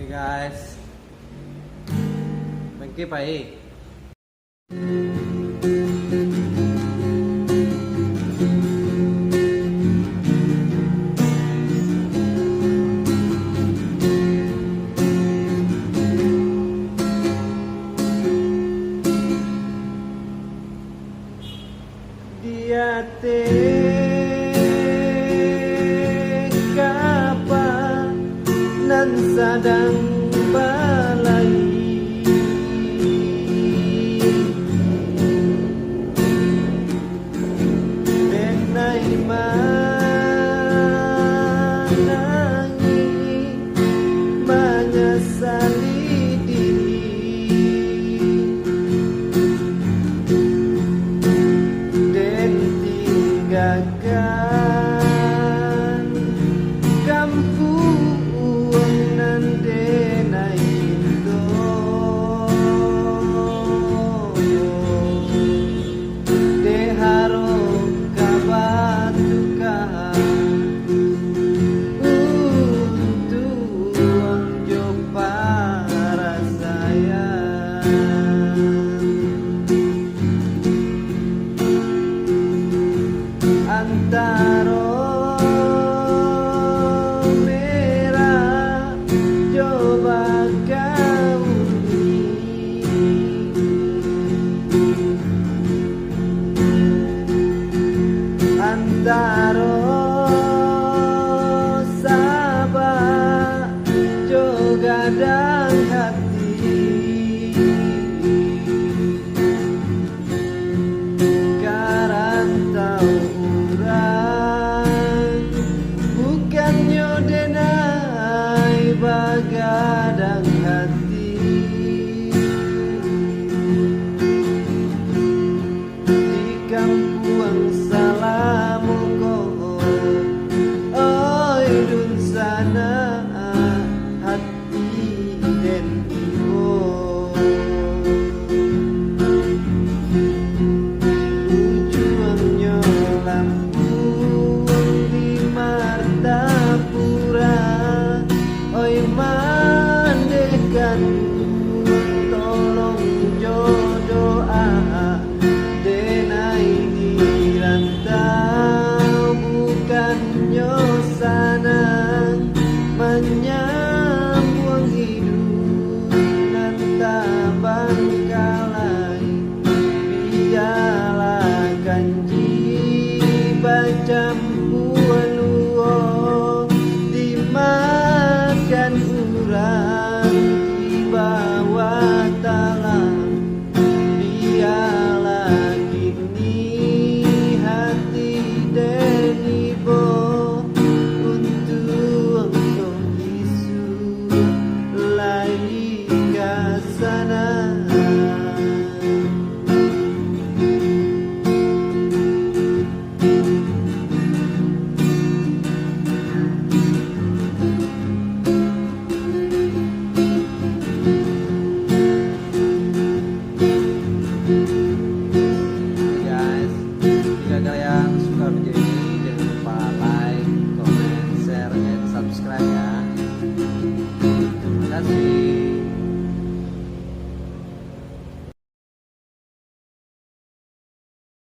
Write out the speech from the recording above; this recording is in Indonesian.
Oke guys, Bangke baik. Dia kapan nan sadang balai benai manangi menyesali diri dan tinggalkan kampung nan denai itu de haro kabatukan untuk jo para sayang antara merah coba gauni antara sabar juga dan hati karantau bukannya denai bagadang hati di kampung salamu ko oi dun sana hati den ibu ujungnya lampu oi mandekan tolong jodoh denai dirantau bukannya sanang menyambung hidup nan tak bangkalai biarlah kanji bacam